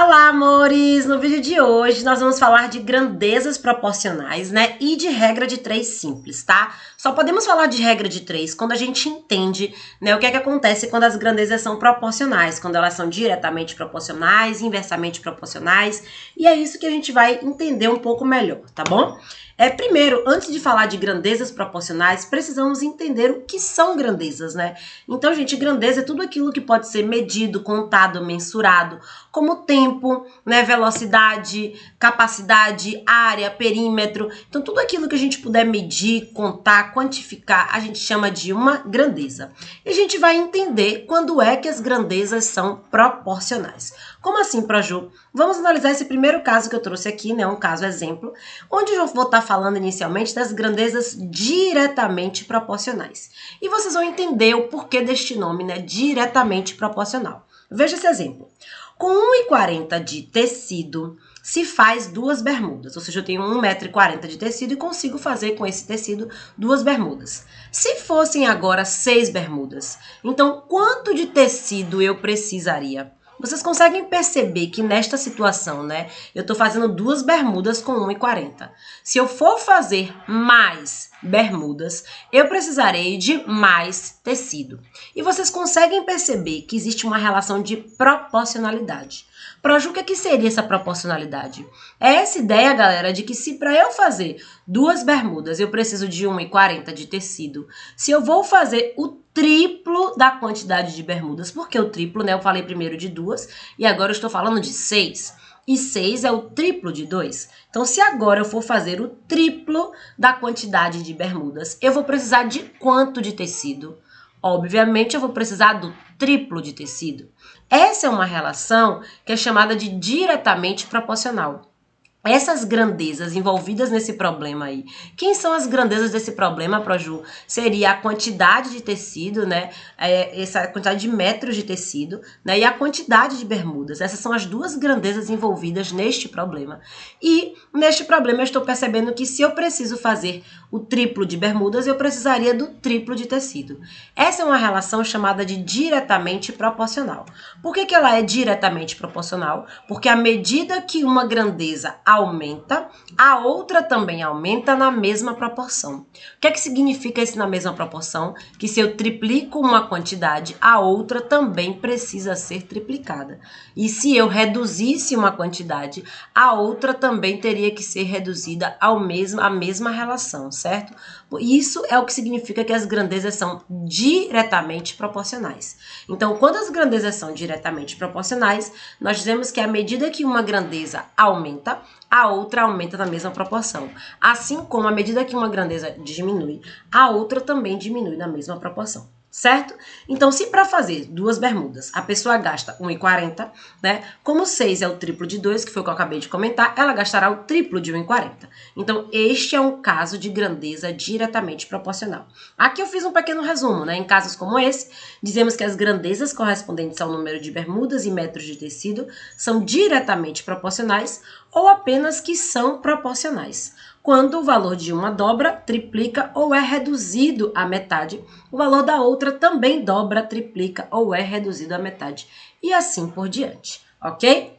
Olá, amores! No vídeo de hoje nós vamos falar de grandezas proporcionais, né? E de regra de 3 simples, tá? Só podemos falar de regra de 3 quando a gente entende, né, o que é que acontece quando as grandezas são proporcionais, quando elas são diretamente proporcionais, inversamente proporcionais, e é isso que a gente vai entender um pouco melhor, tá bom? Primeiro, antes de falar de grandezas proporcionais, precisamos entender o que são grandezas, né? Então, gente, grandeza é tudo aquilo que pode ser medido, contado, mensurado, como tempo, né, velocidade, capacidade, área, perímetro. Então, tudo aquilo que a gente puder medir, contar, quantificar, a gente chama de uma grandeza. E a gente vai entender quando é que as grandezas são proporcionais. Como assim, Proju? Vamos analisar esse primeiro caso que eu trouxe aqui, né, um caso exemplo, onde eu vou estar falando inicialmente das grandezas diretamente proporcionais. E vocês vão entender o porquê deste nome, né, diretamente proporcional. Veja esse exemplo. Com 1,40 de tecido, se faz 2 bermudas. Ou seja, eu tenho 1,40 m de tecido e consigo fazer com esse tecido 2 bermudas. Se fossem agora 6 bermudas, então quanto de tecido eu precisaria? Vocês conseguem perceber que nesta situação, né, eu estou fazendo 2 bermudas com 1,40. Se eu for fazer mais bermudas, eu precisarei de mais tecido. E vocês conseguem perceber que existe uma relação de proporcionalidade. Proju, o que seria essa proporcionalidade? É essa ideia, galera, de que se para eu fazer 2 bermudas eu preciso de 1,40 de tecido, se eu vou fazer o triplo da quantidade de bermudas, porque o triplo, né, eu falei primeiro de 2 e agora eu estou falando de 6. E 6 é o triplo de 2. Então, se agora eu for fazer o triplo da quantidade de bermudas, eu vou precisar de quanto de tecido? Obviamente, eu vou precisar do triplo de tecido. Essa é uma relação que é chamada de diretamente proporcional. Essas grandezas envolvidas nesse problema aí. Quem são as grandezas desse problema, Proju? Seria a quantidade de tecido, né? Essa quantidade de metros de tecido, né? E a quantidade de bermudas. Essas são as duas grandezas envolvidas neste problema. E neste problema eu estou percebendo que se eu preciso fazer o triplo de bermudas, eu precisaria do triplo de tecido. Essa é uma relação chamada de diretamente proporcional. Por que ela é diretamente proporcional? Porque à medida que uma grandeza aumenta, a outra também aumenta na mesma proporção. O que significa isso na mesma proporção? Que se eu triplico uma quantidade, a outra também precisa ser triplicada. E se eu reduzisse uma quantidade, a outra também teria que ser reduzida à mesma relação, certo? Isso é o que significa que as grandezas são diretamente proporcionais. Então, quando as grandezas são diretamente proporcionais, nós dizemos que à medida que uma grandeza aumenta, a outra aumenta na mesma proporção. Assim como à medida que uma grandeza diminui, a outra também diminui na mesma proporção. Certo? Então, se para fazer 2 bermudas a pessoa gasta 1,40, né? Como 6 é o triplo de 2, que foi o que eu acabei de comentar, ela gastará o triplo de 1,40. Então, este é um caso de grandeza diretamente proporcional. Aqui eu fiz um pequeno resumo, né? Em casos como esse, dizemos que as grandezas correspondentes ao número de bermudas e metros de tecido são diretamente proporcionais ou apenas que são proporcionais. Quando o valor de uma dobra, triplica ou é reduzido à metade, o valor da outra também dobra, triplica ou é reduzido à metade. E assim por diante, ok?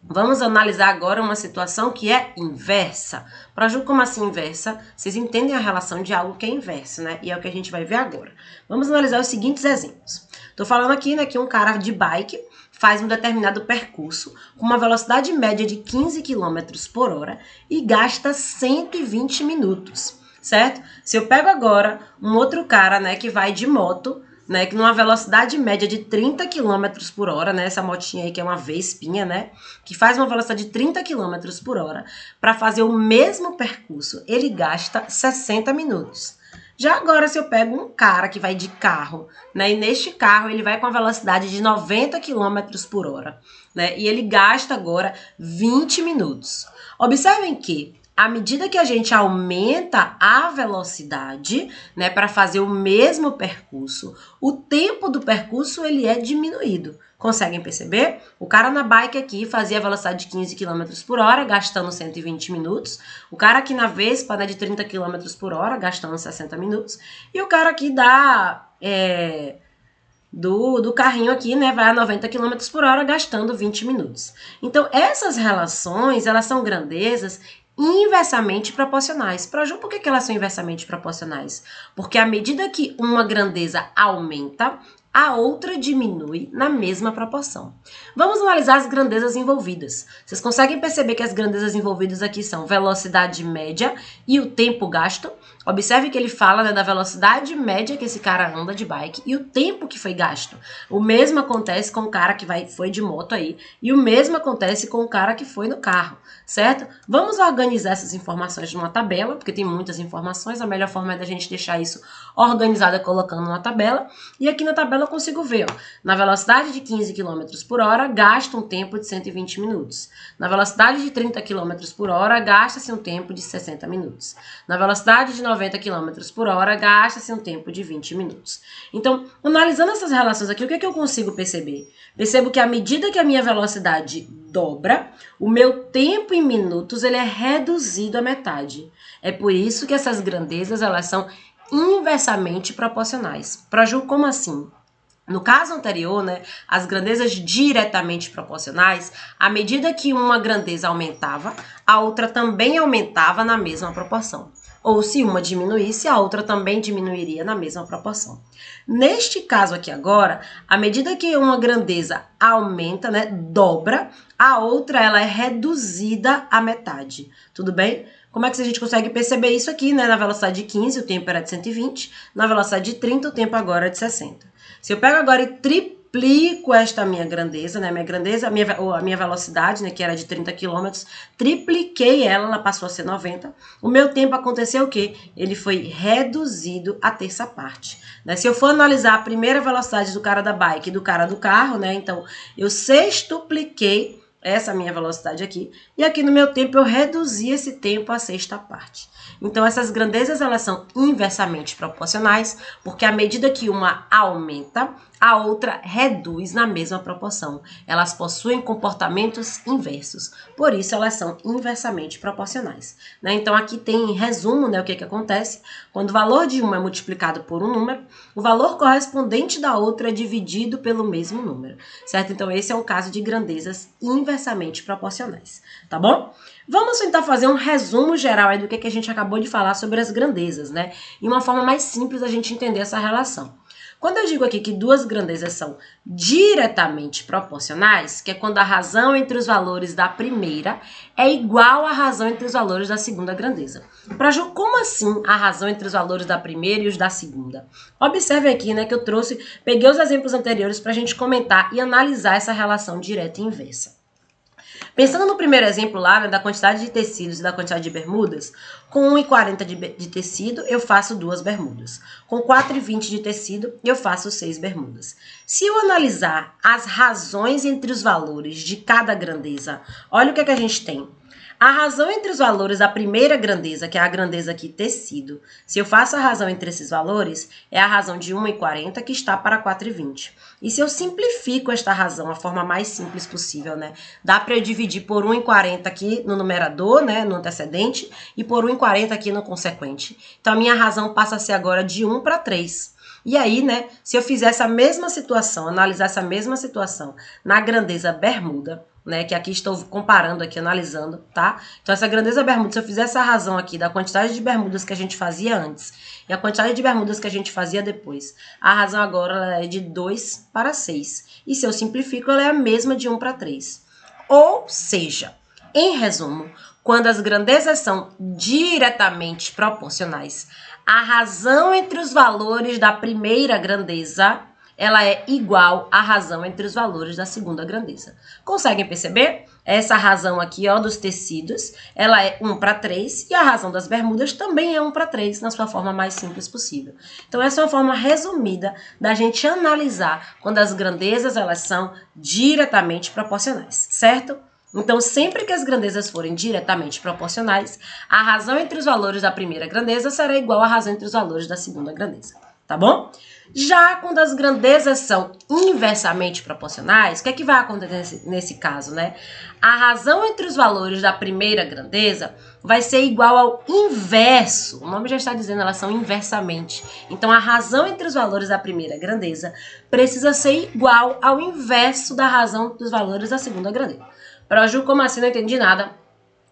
Vamos analisar agora uma situação que é inversa. Proju, como assim inversa? Vocês entendem a relação de algo que é inverso, né? E é o que a gente vai ver agora. Vamos analisar os seguintes exemplos. Estou falando aqui, né, que um cara de bike faz um determinado percurso com uma velocidade média de 15 km por hora e gasta 120 minutos, certo? Se eu pego agora um outro cara, né, que vai de moto, né, que numa velocidade média de 30 km por hora, né, essa motinha aí que é uma Vespinha, né, que faz uma velocidade de 30 km por hora, para fazer o mesmo percurso, ele gasta 60 minutos. Já agora, se eu pego um cara que vai de carro, né, e neste carro ele vai com a velocidade de 90 km por hora, né, e ele gasta agora 20 minutos. Observem que, à medida que a gente aumenta a velocidade, né, para fazer o mesmo percurso, o tempo do percurso ele é diminuído. Conseguem perceber? O cara na bike aqui fazia a velocidade de 15 km por hora, gastando 120 minutos. O cara aqui na Vespa, né, de 30 km por hora, gastando 60 minutos. E o cara aqui da do carrinho aqui, né, vai a 90 km por hora, gastando 20 minutos. Então, essas relações, elas são grandezas inversamente proporcionais. Para Ju, por que elas são inversamente proporcionais? Porque à medida que uma grandeza aumenta, a outra diminui na mesma proporção. Vamos analisar as grandezas envolvidas. Vocês conseguem perceber que as grandezas envolvidas aqui são velocidade média e o tempo gasto? Observe que ele fala, né, da velocidade média que esse cara anda de bike e o tempo que foi gasto. O mesmo acontece com o cara que foi de moto aí e o mesmo acontece com o cara que foi no carro, certo? Vamos organizar essas informações numa tabela, porque tem muitas informações, a melhor forma é da gente deixar isso organizado colocando numa tabela. E aqui na tabela eu consigo ver, ó, na velocidade de 15 km por hora, gasta um tempo de 120 minutos. Na velocidade de 30 km por hora, gasta-se um tempo de 60 minutos. Na velocidade de 90 km por hora, gasta-se um tempo de 20 minutos. Então, analisando essas relações aqui, o que eu consigo perceber? Percebo que à medida que a minha velocidade dobra, o meu tempo em minutos ele é reduzido à metade. É por isso que essas grandezas elas são inversamente proporcionais. Para Ju, como assim? No caso anterior, né, as grandezas diretamente proporcionais, à medida que uma grandeza aumentava, a outra também aumentava na mesma proporção. Ou se uma diminuísse, a outra também diminuiria na mesma proporção. Neste caso aqui agora, à medida que uma grandeza aumenta, né, dobra, a outra ela é reduzida à metade. Tudo bem? Como é que a gente consegue perceber isso aqui, né? Na velocidade de 15, o tempo era de 120. Na velocidade de 30, o tempo agora é de 60. Se eu pego agora e triplico esta minha grandeza, né? A minha velocidade, né? Que era de 30 km, tripliquei ela passou a ser 90. O meu tempo aconteceu o quê? Ele foi reduzido a terça parte. Né? Se eu for analisar a primeira velocidade do cara da bike e do cara do carro, né? Então, eu sextupliquei essa minha velocidade aqui, e aqui no meu tempo eu reduzi esse tempo a sexta parte. Então, essas grandezas, elas são inversamente proporcionais, porque à medida que uma aumenta, a outra reduz na mesma proporção. Elas possuem comportamentos inversos, por isso elas são inversamente proporcionais. Né? Então, aqui tem em resumo, né, o que acontece. Quando o valor de uma é multiplicado por um número, o valor correspondente da outra é dividido pelo mesmo número, certo? Então, esse é um caso de grandezas inversamente proporcionais, tá bom? Vamos tentar fazer um resumo geral aí do que a gente acabou de falar sobre as grandezas, né? E uma forma mais simples da gente entender essa relação. Quando eu digo aqui que duas grandezas são diretamente proporcionais, que é quando a razão entre os valores da primeira é igual à razão entre os valores da segunda grandeza. Para Ju, como assim a razão entre os valores da primeira e os da segunda? Observe aqui, né, que eu peguei os exemplos anteriores para a gente comentar e analisar essa relação direta e inversa. Pensando no primeiro exemplo lá, né, da quantidade de tecidos e da quantidade de bermudas, com 1,40 de tecido, eu faço 2 bermudas. Com 4,20 de tecido, eu faço 6 bermudas. Se eu analisar as razões entre os valores de cada grandeza, olha o que a gente tem. A razão entre os valores da primeira grandeza, que é a grandeza aqui, tecido, se eu faço a razão entre esses valores, é a razão de 1,40 que está para 4,20. E se eu simplifico esta razão, a forma mais simples possível, né? Dá para eu dividir por 1,40 aqui no numerador, né? No antecedente, e por 1,40 aqui no consequente. Então, a minha razão passa a ser agora de 1 para 3. E aí, né, se eu fizer essa mesma situação, analisar essa mesma situação na grandeza bermuda, né, que aqui estou comparando aqui, analisando, tá? Então, essa grandeza bermuda, se eu fizer essa razão aqui da quantidade de bermudas que a gente fazia antes e a quantidade de bermudas que a gente fazia depois, a razão agora ela é de 2 para 6. E se eu simplifico, ela é a mesma de 1 para 3. Ou seja, em resumo, quando as grandezas são diretamente proporcionais, a razão entre os valores da primeira grandeza, ela é igual à razão entre os valores da segunda grandeza. Conseguem perceber? Essa razão aqui, ó, dos tecidos, ela é 1 para 3 e a razão das bermudas também é 1 para 3, na sua forma mais simples possível. Então, essa é uma forma resumida da gente analisar quando as grandezas, elas são diretamente proporcionais, certo? Então, sempre que as grandezas forem diretamente proporcionais, a razão entre os valores da primeira grandeza será igual à razão entre os valores da segunda grandeza. tá bom? Já quando as grandezas são inversamente proporcionais, o que é que vai acontecer nesse caso, né? A razão entre os valores da primeira grandeza vai ser igual ao inverso. O nome já está dizendo, elas são inversamente. Então, a razão entre os valores da primeira grandeza precisa ser igual ao inverso da razão dos valores da segunda grandeza. Para Ju, como assim? Não entendi nada.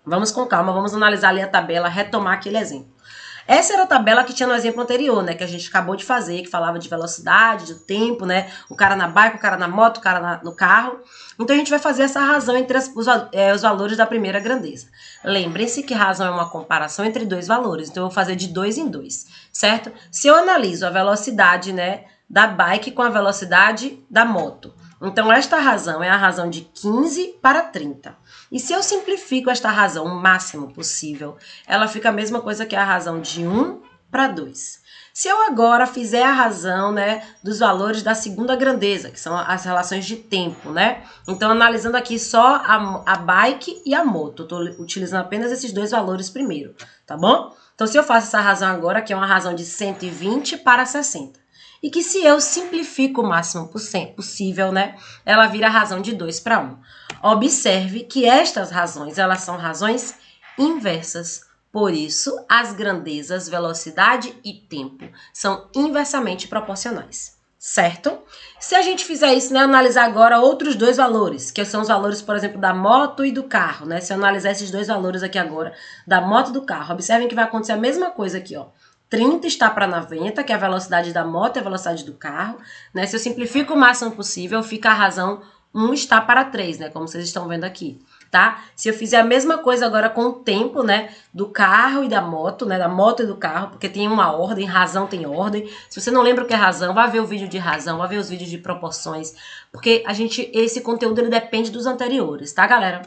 Vamos com calma, vamos analisar ali a tabela, retomar aquele exemplo. Essa era a tabela que tinha no exemplo anterior, né? Que a gente acabou de fazer, que falava de velocidade, do tempo, né? O cara na bike, o cara na moto, o cara no carro. Então, a gente vai fazer essa razão entre os valores da primeira grandeza. Lembrem-se que razão é uma comparação entre dois valores. Então, eu vou fazer de 2 em 2, certo? Se eu analiso a velocidade, né, da bike com a velocidade da moto. Então, esta razão é a razão de 15 para 30. E se eu simplifico esta razão o máximo possível, ela fica a mesma coisa que a razão de 1 para 2. Se eu agora fizer a razão, né, dos valores da segunda grandeza, que são as relações de tempo, né? Então, analisando aqui só a bike e a moto. Estou utilizando apenas esses dois valores primeiro, tá bom? Então, se eu faço essa razão agora, que é uma razão de 120 para 60. E que se eu simplifico o máximo possível, né, ela vira a razão de 2 para 1. Observe que estas razões, elas são razões inversas. Por isso, as grandezas, velocidade e tempo são inversamente proporcionais, certo? Se a gente fizer isso, né, analisar agora outros dois valores, que são os valores, por exemplo, da moto e do carro, né? Se eu analisar esses dois valores aqui agora, da moto e do carro, observem que vai acontecer a mesma coisa aqui, ó. 30 está para 90, que é a velocidade da moto e a velocidade do carro, né? Se eu simplifico o máximo possível, fica a razão 1 está para 3, né? Como vocês estão vendo aqui, tá? Se eu fizer a mesma coisa agora com o tempo, né? Do carro e da moto, né? Da moto e do carro, porque tem uma ordem, razão tem ordem. Se você não lembra o que é razão, vá ver o vídeo de razão, vá ver os vídeos de proporções, porque esse conteúdo ele depende dos anteriores, tá, galera?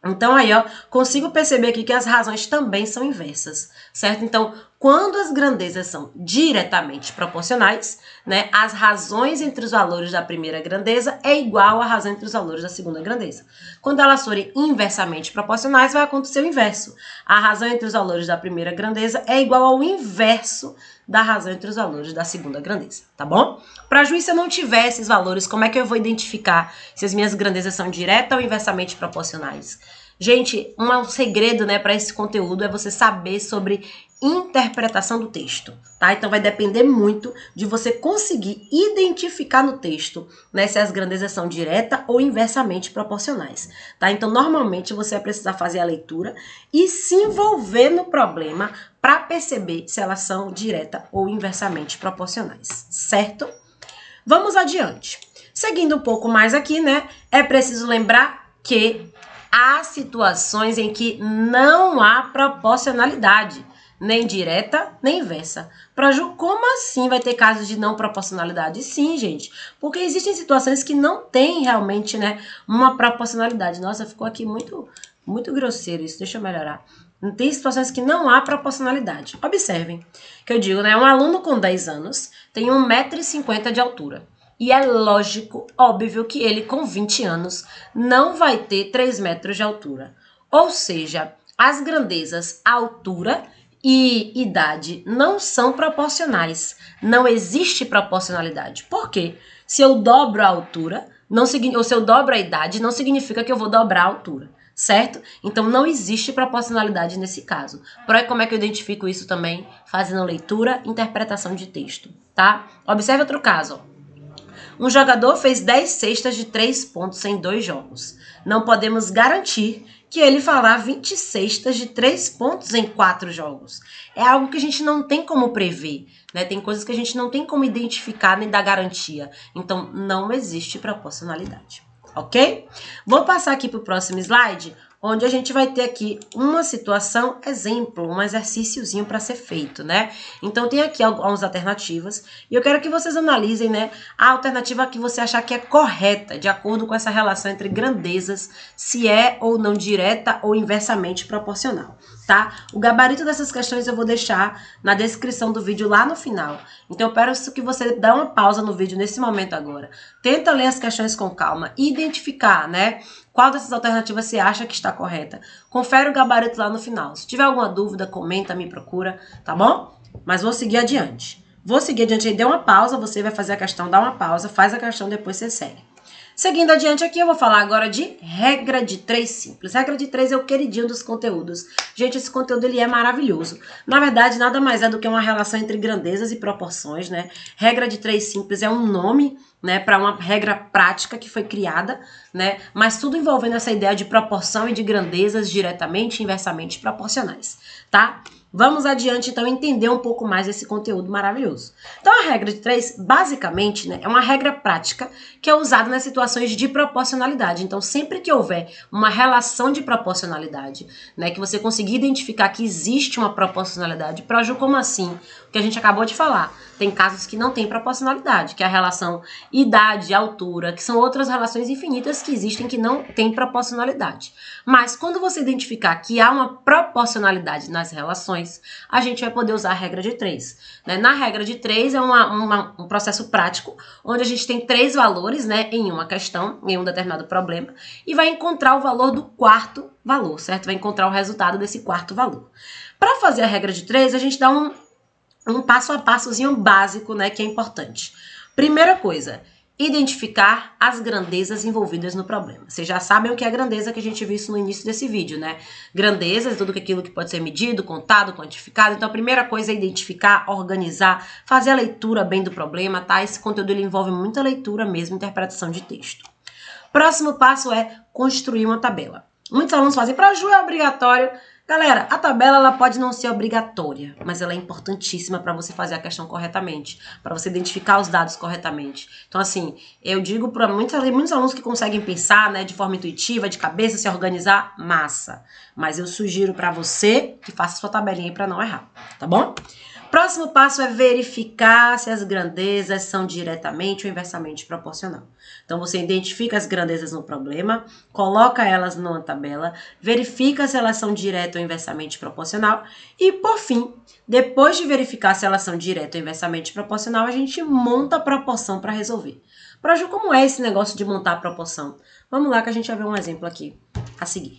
Então, aí, ó, consigo perceber aqui que as razões também são inversas, certo? Então, quando as grandezas são diretamente proporcionais, né, as razões entre os valores da primeira grandeza é igual à razão entre os valores da segunda grandeza. Quando elas forem inversamente proporcionais, vai acontecer o inverso. A razão entre os valores da primeira grandeza é igual ao inverso da razão entre os valores da segunda grandeza, tá bom? Para juiz, se eu não tiver esses valores, como é que eu vou identificar se as minhas grandezas são direta ou inversamente proporcionais? Gente, um segredo, né, para esse conteúdo é você saber sobre interpretação do texto, tá? Então vai depender muito de você conseguir identificar no texto, né, se as grandezas são direta ou inversamente proporcionais, tá? Então normalmente você vai precisar fazer a leitura e se envolver no problema para perceber se elas são direta ou inversamente proporcionais, certo? Vamos adiante. Seguindo um pouco mais aqui, né, é preciso lembrar que há situações em que não há proporcionalidade, nem direta, nem inversa. Para Ju, como assim vai ter casos de não proporcionalidade? Sim, gente, porque existem situações que não tem realmente, né, uma proporcionalidade. Nossa, ficou aqui muito grosseiro isso, deixa eu melhorar. Tem situações que não há proporcionalidade. Observem, que eu digo, né, um aluno com 10 anos tem 1,50 m de altura. E é lógico, óbvio, que ele com 20 anos não vai ter 3 metros de altura. Ou seja, as grandezas altura e idade não são proporcionais. Não existe proporcionalidade. Por quê? Se eu dobro a altura, ou se eu dobro a idade, não significa que eu vou dobrar a altura, certo? Então, não existe proporcionalidade nesse caso. Por aí, como é que eu identifico isso também? Fazendo leitura e interpretação de texto, tá? Observe outro caso, ó. Um jogador fez 10 cestas de 3 pontos em 2 jogos. Não podemos garantir que ele fará 20 cestas de 3 pontos em 4 jogos. É algo que a gente não tem como prever, né? Tem coisas que a gente não tem como identificar nem dar garantia. Então, não existe proporcionalidade, ok? Vou passar aqui para o próximo slide, onde a gente vai ter aqui uma situação exemplo, um exercíciozinho para ser feito, né? Então, tem aqui algumas alternativas e eu quero que vocês analisem, né, a alternativa que você achar que é correta, de acordo com essa relação entre grandezas, se é ou não direta ou inversamente proporcional, tá? O gabarito dessas questões eu vou deixar na descrição do vídeo lá no final. Então, eu peço que você dê uma pausa no vídeo nesse momento agora. Tenta ler as questões com calma e identificar, né, qual dessas alternativas você acha que está correta. Confere o gabarito lá no final. Se tiver alguma dúvida, comenta, me procura, tá bom? Mas vou seguir adiante. Vou seguir adiante aí, dê uma pausa, você vai fazer a questão, dá uma pausa, faz a questão, depois você segue. Seguindo adiante aqui, eu vou falar agora de regra de 3 simples. Regra de 3 é o queridinho dos conteúdos. Gente, esse conteúdo ele é maravilhoso. Na verdade, nada mais é do que uma relação entre grandezas e proporções, né? Regra de 3 simples é um nome, né, para uma regra prática que foi criada, né? Mas tudo envolvendo essa ideia de proporção e de grandezas diretamente e inversamente proporcionais, tá? Vamos adiante, então, entender um pouco mais desse conteúdo maravilhoso. Então, a regra de 3, basicamente, né, é uma regra prática que é usada nas situações de proporcionalidade. Então, sempre que houver uma relação de proporcionalidade, né, que você conseguir identificar que existe uma proporcionalidade, Proju, como assim? O que a gente acabou de falar. Tem casos que não tem proporcionalidade, que é a relação idade, altura, que são outras relações infinitas que existem que não tem proporcionalidade. Mas, quando você identificar que há uma proporcionalidade nas relações, a gente vai poder usar a regra de 3. Né? Na regra de 3 é um processo prático, onde a gente tem 3 valores, né, em uma questão, em um determinado problema, e vai encontrar o valor do quarto valor, certo? Vai encontrar o resultado desse quarto valor. Para fazer a regra de 3, a gente dá um passo a passozinho básico, né, que é importante. Primeira coisa, identificar as grandezas envolvidas no problema. Vocês já sabem o que é grandeza, que a gente viu isso no início desse vídeo, né? Grandeza é tudo aquilo que pode ser medido, contado, quantificado. Então, a primeira coisa é identificar, organizar, fazer a leitura bem do problema, tá? Esse conteúdo ele envolve muita leitura mesmo, interpretação de texto. Próximo passo é construir uma tabela. Muitos alunos fazem, para Ju é obrigatório. Galera, a tabela ela pode não ser obrigatória, mas ela é importantíssima para você fazer a questão corretamente, para você identificar os dados corretamente. Então, assim, eu digo para muitos alunos que conseguem pensar, né, de forma intuitiva, de cabeça, se organizar, massa. Mas eu sugiro para você que faça sua tabelinha aí para não errar, tá bom? Próximo passo é verificar se as grandezas são diretamente ou inversamente proporcional. Então, você identifica as grandezas no problema, coloca elas numa tabela, verifica se elas são direta ou inversamente proporcional e, por fim, depois de verificar se elas são direta ou inversamente proporcional, a gente monta a proporção para resolver. Proju, como é esse negócio de montar a proporção? Vamos lá que a gente vai ver um exemplo aqui a seguir.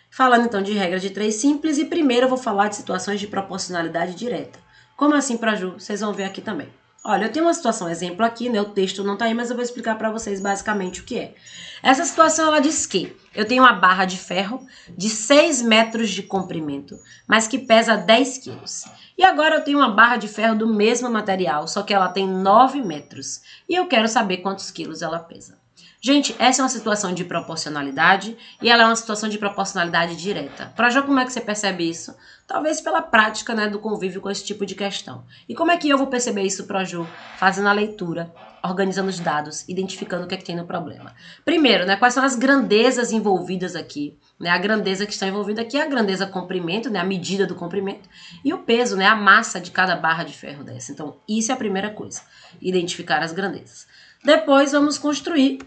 Falando, então, de regra de 3 simples e primeiro eu vou falar de situações de proporcionalidade direta. Como assim, Proju? Vocês vão ver aqui também. Olha, eu tenho uma situação, exemplo aqui, né? O texto não tá aí, mas eu vou explicar para vocês basicamente o que é. Essa situação, ela diz que eu tenho uma barra de ferro de 6 metros de comprimento, mas que pesa 10 quilos. E agora eu tenho uma barra de ferro do mesmo material, só que ela tem 9 metros. E eu quero saber quantos quilos ela pesa. Gente, essa é uma situação de proporcionalidade e ela é uma situação de proporcionalidade direta. Para já como é que você percebe isso? Talvez pela prática, né, do convívio com esse tipo de questão. E como é que eu vou perceber isso, Proju? Fazendo a leitura, organizando os dados, identificando o que é que tem no problema. Primeiro, né, quais são as grandezas envolvidas aqui? Né, a grandeza que está envolvida aqui é a grandeza comprimento, né, a medida do comprimento, e o peso, né, a massa de cada barra de ferro dessa. Então, isso é a primeira coisa, identificar as grandezas. Depois, vamos construir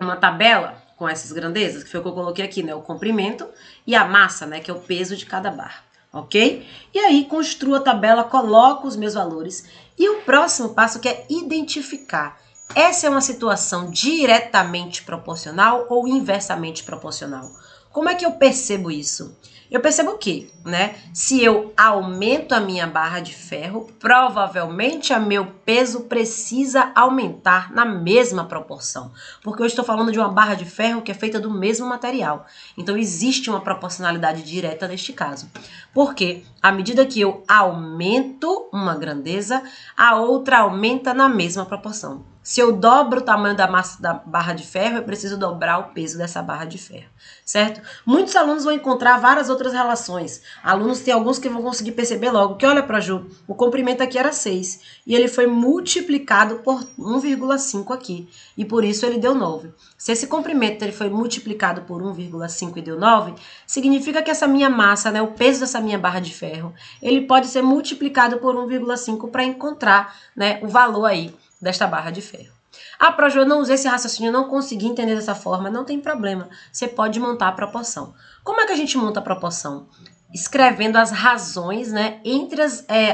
uma tabela com essas grandezas, que foi o que eu coloquei aqui, né? O comprimento e a massa, né? Que é o peso de cada barra, ok? E aí, construo a tabela, coloco os meus valores. E o próximo passo que é identificar. Essa é uma situação diretamente proporcional ou inversamente proporcional? Como é que eu percebo isso? Eu percebo que, né, se eu aumento a minha barra de ferro, provavelmente o meu peso precisa aumentar na mesma proporção. Porque eu estou falando de uma barra de ferro que é feita do mesmo material. Então, existe uma proporcionalidade direta neste caso. Porque, à medida que eu aumento uma grandeza, a outra aumenta na mesma proporção. Se eu dobro o tamanho da massa da barra de ferro, eu preciso dobrar o peso dessa barra de ferro, certo? Muitos alunos vão encontrar várias outras relações. Alunos, tem alguns que vão conseguir perceber logo que, olha, Proju, o comprimento aqui era 6 e ele foi multiplicado por 1,5 aqui e por isso ele deu 9. Se esse comprimento ele foi multiplicado por 1,5 e deu 9, significa que essa minha massa, né, o peso dessa minha barra de ferro, ele pode ser multiplicado por 1,5 para encontrar, né, o valor aí desta barra de ferro. Ah, Proju, eu não usei esse raciocínio, não consegui entender dessa forma, não tem problema. Você pode montar a proporção. Como é que a gente monta a proporção? Escrevendo as razões, né, entre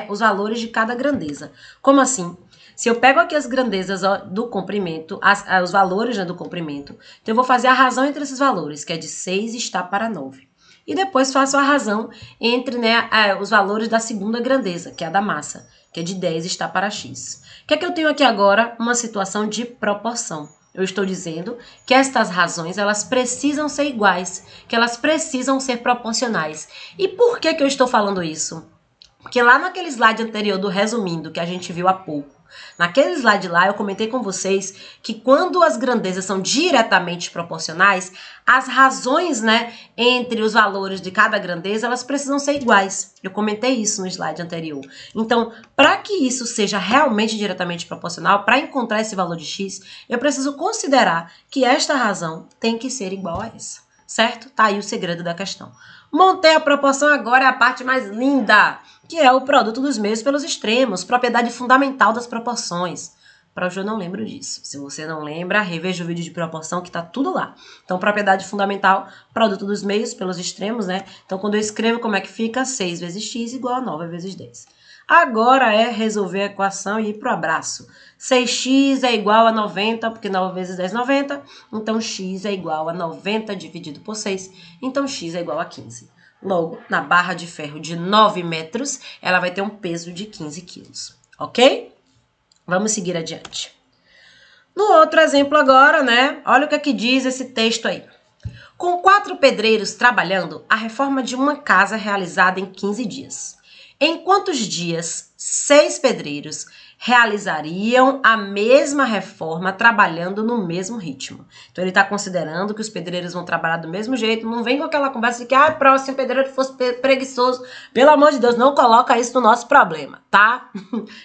os valores de cada grandeza. Como assim? Se eu pego aqui as grandezas do comprimento, os valores, né, do comprimento, então eu vou fazer a razão entre esses valores, que é de 6 está para 9. E depois faço a razão entre, né, os valores da segunda grandeza, que é a da massa, que é de 10 está para x. O que é que eu tenho aqui agora? Uma situação de proporção. Eu estou dizendo que estas razões, elas precisam ser iguais, que elas precisam ser proporcionais. E por que eu estou falando isso? Porque lá naquele slide anterior do resumindo, que a gente viu há pouco, naquele slide lá eu comentei com vocês que quando as grandezas são diretamente proporcionais, as razões, né, entre os valores de cada grandeza, elas precisam ser iguais. Eu comentei isso no slide anterior. Então, para que isso seja realmente diretamente proporcional, para encontrar esse valor de x, eu preciso considerar que esta razão tem que ser igual a essa, certo? Tá aí o segredo da questão. Montei a proporção, agora é a parte mais linda, que é o produto dos meios pelos extremos, propriedade fundamental das proporções. Para hoje eu não lembro disso. Se você não lembra, reveja o vídeo de proporção que tá tudo lá. Então, propriedade fundamental, produto dos meios pelos extremos, né? Então, quando eu escrevo, como é que fica? 6 vezes x igual a 9 vezes 10. Agora é resolver a equação e ir pro abraço. 6x é igual a 90, porque 9 vezes 10 é 90. Então, x é igual a 90 dividido por 6. Então, x é igual a 15. Logo, na barra de ferro de 9 metros, ela vai ter um peso de 15 quilos, ok? Vamos seguir adiante. No outro exemplo agora, né? Olha o que é que diz esse texto aí. Com 4 pedreiros trabalhando, a reforma de uma casa é realizada em 15 dias. Em quantos dias 6 pedreiros realizariam a mesma reforma trabalhando no mesmo ritmo? Então, ele está considerando que os pedreiros vão trabalhar do mesmo jeito. Não vem com aquela conversa de que, se o pedreiro fosse preguiçoso, pelo amor de Deus, não coloca isso no nosso problema, tá?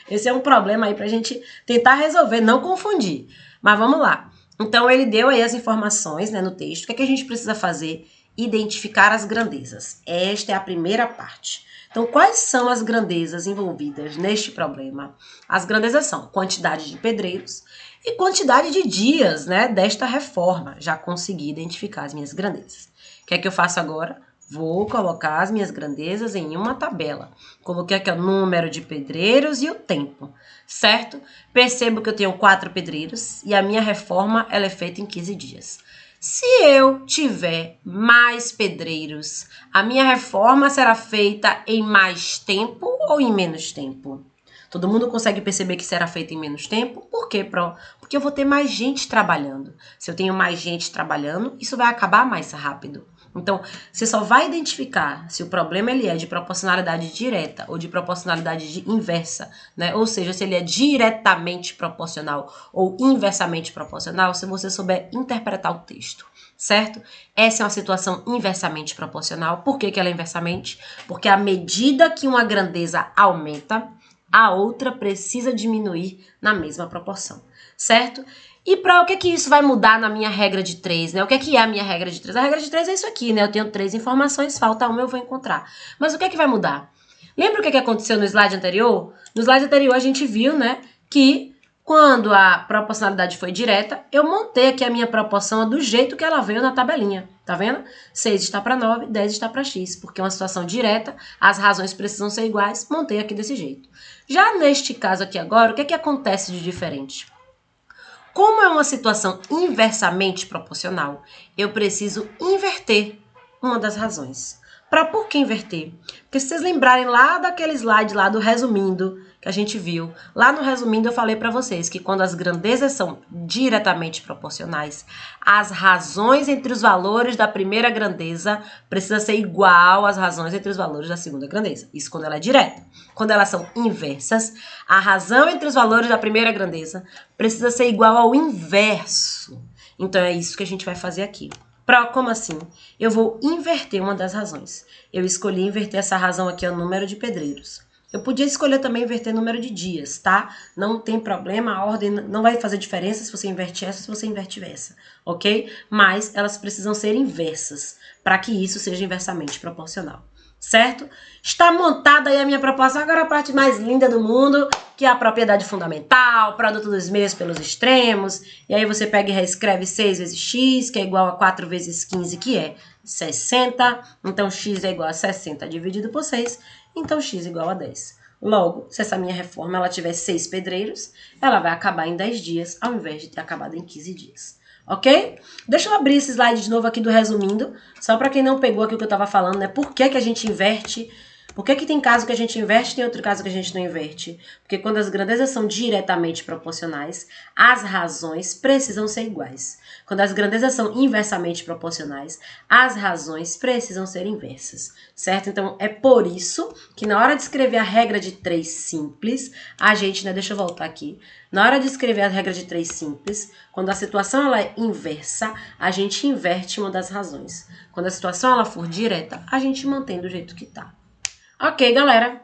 Esse é um problema aí pra gente tentar resolver, não confundir. Mas vamos lá. Então, ele deu aí as informações, né, no texto. O que é que a gente precisa fazer? Identificar as grandezas. Esta é a primeira parte. Então, quais são as grandezas envolvidas neste problema? As grandezas são quantidade de pedreiros e quantidade de dias, né, desta reforma. Já consegui identificar as minhas grandezas. O que é que eu faço agora? Vou colocar as minhas grandezas em uma tabela. Coloquei aqui o número de pedreiros e o tempo, certo? Percebo que eu tenho 4 pedreiros e a minha reforma ela é feita em 15 dias. Se eu tiver mais pedreiros, a minha reforma será feita em mais tempo ou em menos tempo? Todo mundo consegue perceber que será feita em menos tempo? Por quê, Pro? Porque eu vou ter mais gente trabalhando. Se eu tenho mais gente trabalhando, isso vai acabar mais rápido. Então, você só vai identificar se o problema ele é de proporcionalidade direta ou de proporcionalidade inversa, né? Ou seja, se ele é diretamente proporcional ou inversamente proporcional, se você souber interpretar o texto, certo? Essa é uma situação inversamente proporcional. Por que ela é inversamente? Porque à medida que uma grandeza aumenta, a outra precisa diminuir na mesma proporção, certo? E para o que isso vai mudar na minha regra de 3, né? O que é a minha regra de 3? A regra de 3 é isso aqui, né? Eu tenho 3 informações, falta uma, eu vou encontrar. Mas o que vai mudar? Lembra o que aconteceu no slide anterior? No slide anterior a gente viu, né, que quando a proporcionalidade foi direta, eu montei aqui a minha proporção do jeito que ela veio na tabelinha, tá vendo? 6 está para 9, 10 está para x, porque é uma situação direta, as razões precisam ser iguais, montei aqui desse jeito. Já neste caso aqui agora, o que acontece de diferente? Como é uma situação inversamente proporcional, eu preciso inverter uma das razões. Por que inverter? Porque se vocês lembrarem lá daquele slide lá do resumindo, que a gente viu, lá no resumindo eu falei para vocês que quando as grandezas são diretamente proporcionais, as razões entre os valores da primeira grandeza precisa ser igual às razões entre os valores da segunda grandeza. Isso quando ela é direta. Quando elas são inversas, a razão entre os valores da primeira grandeza precisa ser igual ao inverso. Então é isso que a gente vai fazer aqui. Como assim? Eu vou inverter uma das razões. Eu escolhi inverter essa razão aqui, o número de pedreiros. Eu podia escolher também inverter o número de dias, tá? Não tem problema, a ordem não vai fazer diferença se você inverte essa, se você inverte essa, ok? Mas elas precisam ser inversas, para que isso seja inversamente proporcional, certo? Está montada aí a minha proposta, agora a parte mais linda do mundo, que é a propriedade fundamental, produto dos meios pelos extremos, e aí você pega e reescreve 6 vezes x, que é igual a 4 vezes 15, que é 60, então x é igual a 60 dividido por 6, então x é igual a 10. Logo, se essa minha reforma ela tiver 6 pedreiros, ela vai acabar em 10 dias, ao invés de ter acabado em 15 dias. Ok? Deixa eu abrir esse slide de novo aqui do resumindo, só para quem não pegou aqui o que eu estava falando, né? Por que a gente inverte Por que tem caso que a gente inverte e tem outro caso que a gente não inverte? Porque quando as grandezas são diretamente proporcionais, as razões precisam ser iguais. Quando as grandezas são inversamente proporcionais, as razões precisam ser inversas, certo? Então, é por isso que na hora de escrever a regra de 3 simples, a gente, né, deixa eu voltar aqui. Na hora de escrever a regra de 3 simples, quando a situação ela é inversa, a gente inverte uma das razões. Quando a situação ela for direta, a gente mantém do jeito que tá. Ok, galera?